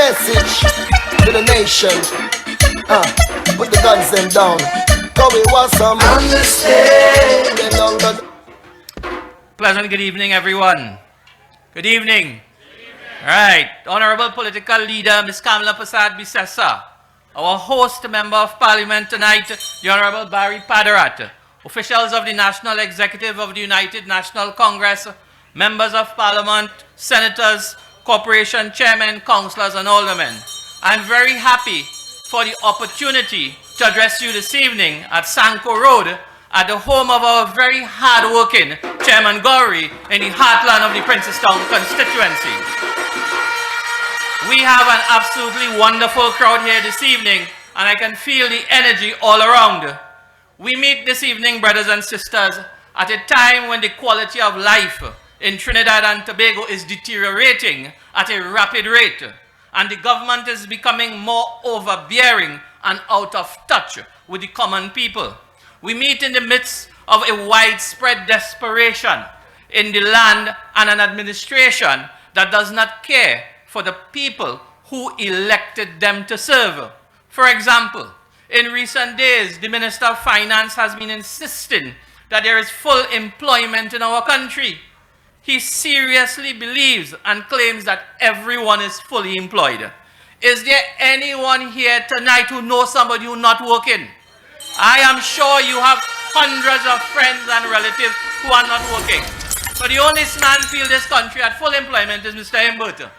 message to the nation. Put the guns them down. Go we want some understand. Pleasant good evening, everyone. Good evening. All right, Honorable Political Leader Ms. Kamala Prasad Bisesa, our host Member of Parliament tonight, the Honorable Barry Padarat, officials of the National Executive of the United National Congress, members of Parliament, senators, corporation chairmen, councillors and aldermen. I'm very happy for the opportunity to address you this evening at Sanko Road at the home of our very hard-working Chairman Gowrie in the heartland of the Princestown constituency. We have an absolutely wonderful crowd here this evening and I can feel the energy all around. We meet this evening, brothers and sisters, at a time when the quality of life in Trinidad and Tobago is deteriorating at a rapid rate and the government is becoming more overbearing and out of touch with the common people. We meet in the midst of a widespread desperation in the land and an administration that does not care for the people who elected them to serve. For example, in recent days, the Minister of Finance has been insisting that there is full employment in our country. He seriously believes and claims that everyone is fully employed. Is there anyone here tonight who knows somebody who's not working? I am sure you have hundreds of friends and relatives who are not working. So the only man feel this country at full employment is Mr. Mbut.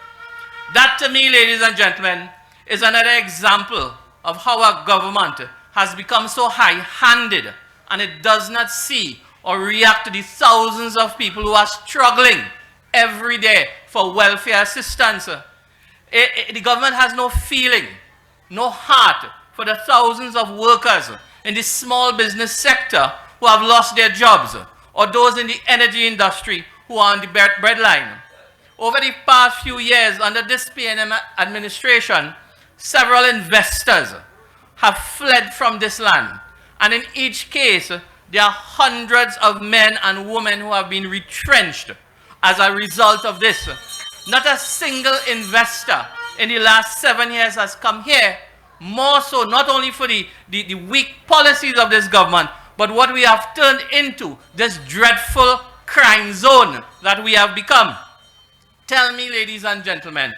That to me, ladies and gentlemen, is another example of how our government has become so high-handed and it does not see or react to the thousands of people who are struggling every day for welfare assistance. The government has no feeling, no heart for the thousands of workers in the small business sector who have lost their jobs or those in the energy industry who are on the breadline. Over the past few years under this PNM administration, several investors have fled from this land. And in each case, there are hundreds of men and women who have been retrenched as a result of this. Not a single investor in the last 7 years has come here, more so not only for the weak policies of this government, but what we have turned into this dreadful crime zone that we have become. Tell me, ladies and gentlemen,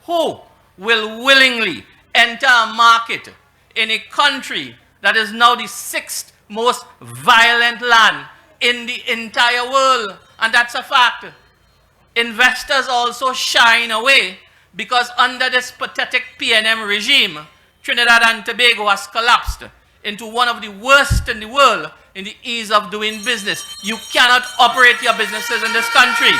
who will willingly enter a market in a country that is now the 6th most violent land in the entire world? And that's a fact. Investors also shine away because under this pathetic PNM regime, Trinidad and Tobago has collapsed into one of the worst in the world in the ease of doing business. You cannot operate your businesses in this country.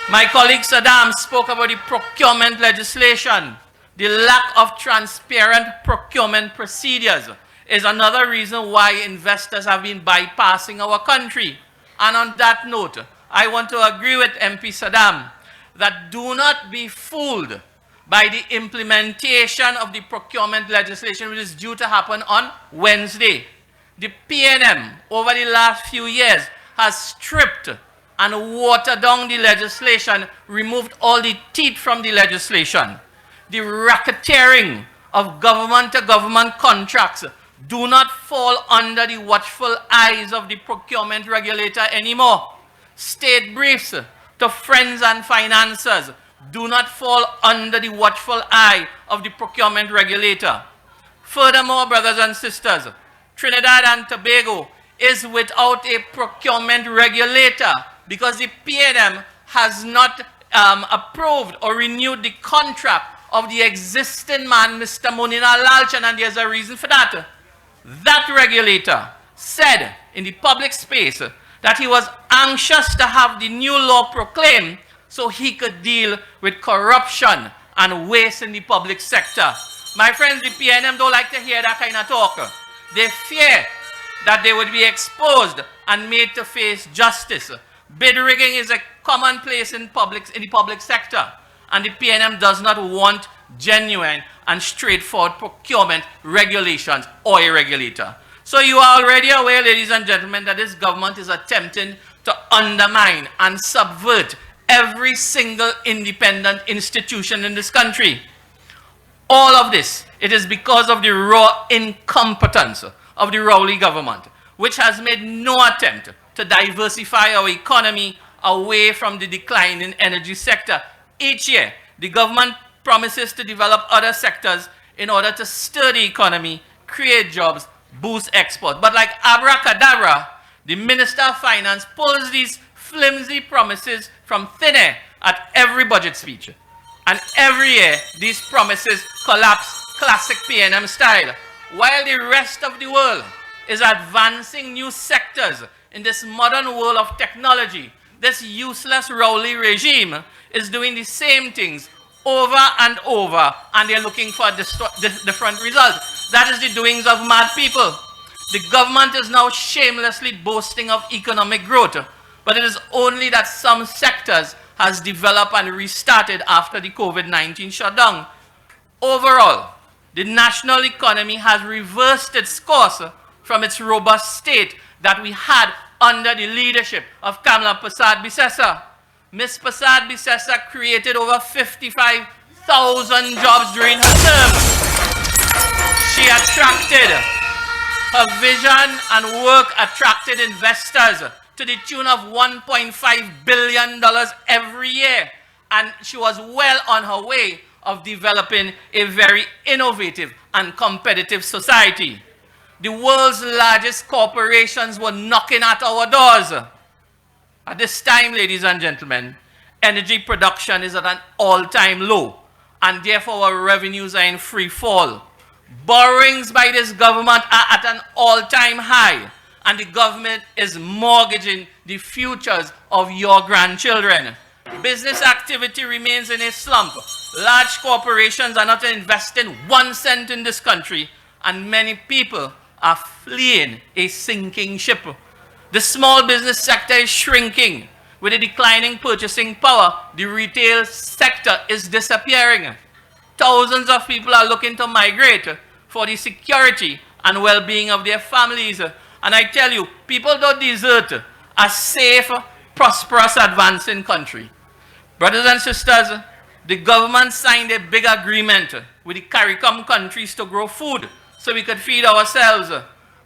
My colleague Saddam spoke about the procurement legislation. The lack of transparent procurement procedures is another reason why investors have been bypassing our country. And on that note, I want to agree with MP Saddam that do not be fooled by the implementation of the procurement legislation which is due to happen on Wednesday. The PNM over the last few years has stripped and watered down the legislation, removed all the teeth from the legislation. The racketeering of government-to-government contracts do not fall under the watchful eyes of the procurement regulator anymore. State briefs to friends and financiers do not fall under the watchful eye of the procurement regulator. Furthermore, brothers and sisters, Trinidad and Tobago is without a procurement regulator because the PNM has not approved or renewed the contract of the existing man, Mr. Monina Lalchan, and there's a reason for that. That regulator said in the public space that he was anxious to have the new law proclaimed so he could deal with corruption and waste in the public sector. My friends, the PNM don't like to hear that kind of talk. They fear that they would be exposed and made to face justice. Bid rigging is a commonplace in the public sector, and the PNM does not want genuine and straightforward procurement regulations or a regulator. So you are already aware, ladies and gentlemen, that this government is attempting to undermine and subvert every single independent institution in this country. All of this, it is because of the raw incompetence of the Rowley government, which has made no attempt to diversify our economy away from the decline in energy sector. Each year, the government promises to develop other sectors in order to stir the economy, create jobs, boost export. But like abracadabra, the Minister of Finance pulls these flimsy promises from thin air at every budget speech. And every year, these promises collapse classic PNM style, while the rest of the world is advancing new sectors in this modern world of technology. This useless Rowley regime is doing the same things over and over, and they're looking for different results. That is the doings of mad people. The government is now shamelessly boasting of economic growth, but it is only that some sectors has developed and restarted after the COVID-19 shutdown. Overall, the national economy has reversed its course from its robust state that we had under the leadership of Kamla Persad-Bissessar. Ms. Persad-Bissessar created over 55,000 jobs during her term. She attracted, her vision and work attracted investors to the tune of $1.5 billion every year. And she was well on her way of developing a very innovative and competitive society. The world's largest corporations were knocking at our doors. At this time, ladies and gentlemen, energy production is at an all-time low, and therefore our revenues are in free fall. Borrowings by this government are at an all-time high, and the government is mortgaging the futures of your grandchildren. Business activity remains in a slump. Large corporations are not investing 1 cent in this country, and many people are fleeing a sinking ship. The small business sector is shrinking. With a declining purchasing power, the retail sector is disappearing. Thousands of people are looking to migrate for the security and well-being of their families. And I tell you, people don't desert a safe, prosperous, advancing country. Brothers and sisters, the government signed a big agreement with the CARICOM countries to grow food so we could feed ourselves.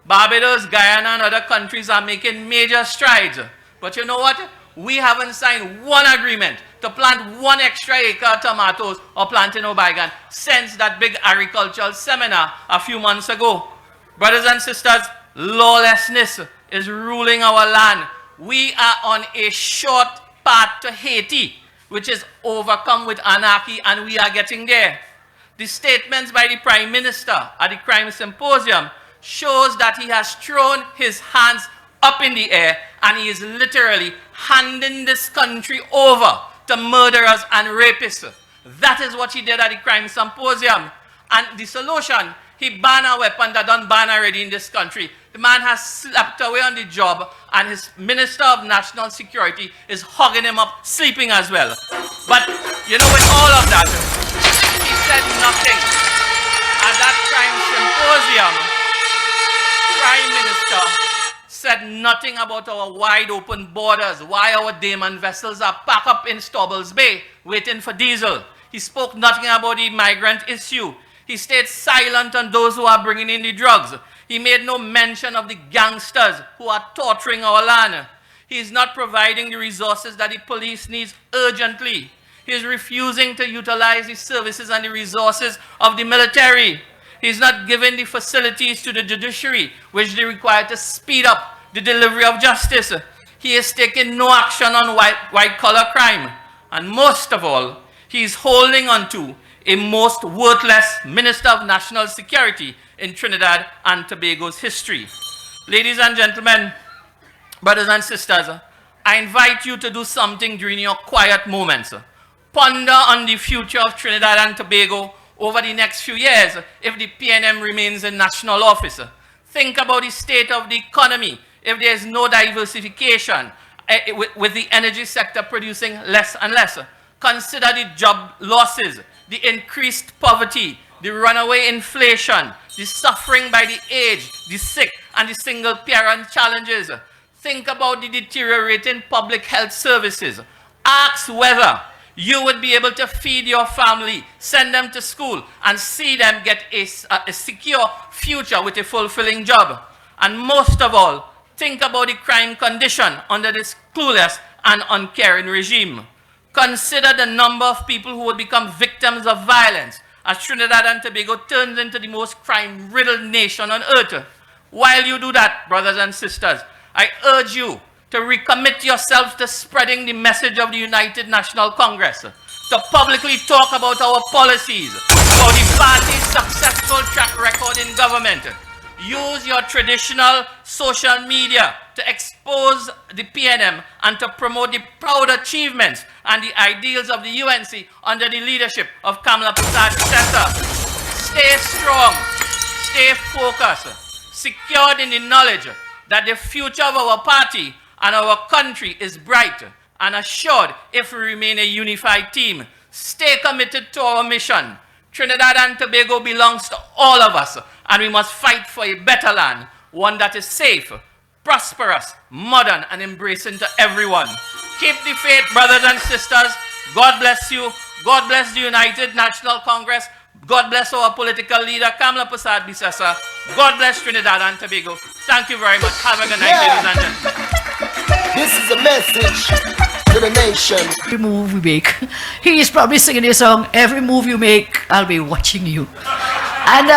Barbados, Guyana, and other countries are making major strides. But you know what? We haven't signed one agreement to plant 1 extra acre of tomatoes or plant in Obagan since that big agricultural seminar a few months ago. Brothers and sisters, lawlessness is ruling our land. We are on a short path to Haiti, which is overcome with anarchy, and we are getting there. The statements by the Prime Minister at the Crime Symposium shows that he has thrown his hands up in the air and he is literally handing this country over to murderers and rapists. That is what he did at the Crime Symposium. And the solution, he banned a weapon that don't ban already in this country. The man has slept away on the job, and his Minister of National Security is hugging him up, sleeping as well. But, you know, with all of that, he said nothing. At that Crime Symposium, Prime Minister said nothing about our wide open borders, why our Daman vessels are packed up in Stobbles Bay waiting for diesel. He spoke nothing about the migrant issue. He stayed silent on those who are bringing in the drugs. He made no mention of the gangsters who are torturing our land. He is not providing the resources that the police needs urgently. He is refusing to utilize the services and the resources of the military. He is not giving the facilities to the judiciary, which they require to speed up the delivery of justice. He is taking no action on white-collar crime. And most of all, he is holding on to a most worthless Minister of National Security in Trinidad and Tobago's history. Ladies and gentlemen, brothers and sisters, I invite you to do something during your quiet moments. Ponder on the future of Trinidad and Tobago over the next few years if the PNM remains in national office. Think about the state of the economy if there is no diversification with the energy sector producing less and less. Consider the job losses, the increased poverty, the runaway inflation, the suffering by the aged, the sick, and the single parent challenges. Think about the deteriorating public health services. Ask whether you would be able to feed your family, send them to school, and see them get a secure future with a fulfilling job. And most of all, think about the crime condition under this clueless and uncaring regime. Consider the number of people who would become victims of violence as Trinidad and Tobago turns into the most crime-riddled nation on earth. While you do that, brothers and sisters, I urge you to recommit yourselves to spreading the message of the United National Congress, to publicly talk about our policies, about the party's successful track record in government. Use your traditional social media to expose the PNM and to promote the proud achievements and the ideals of the UNC under the leadership of Kamala Prasad Sessa. Stay strong, stay focused, secured in the knowledge that the future of our party and our country is bright, and assured if we remain a unified team. Stay committed to our mission. Trinidad and Tobago belongs to all of us, and we must fight for a better land, one that is safe, prosperous, modern, and embracing to everyone. Keep the faith, brothers and sisters. God bless you. God bless the United National Congress. God bless our political leader, Kamala Prasad Sessa. God bless Trinidad and Tobago. Thank you very much. Have a good night, ladies and gentlemen. This is a message to the nation. Every move we make, he is probably singing a song, every move you make, I'll be watching you. And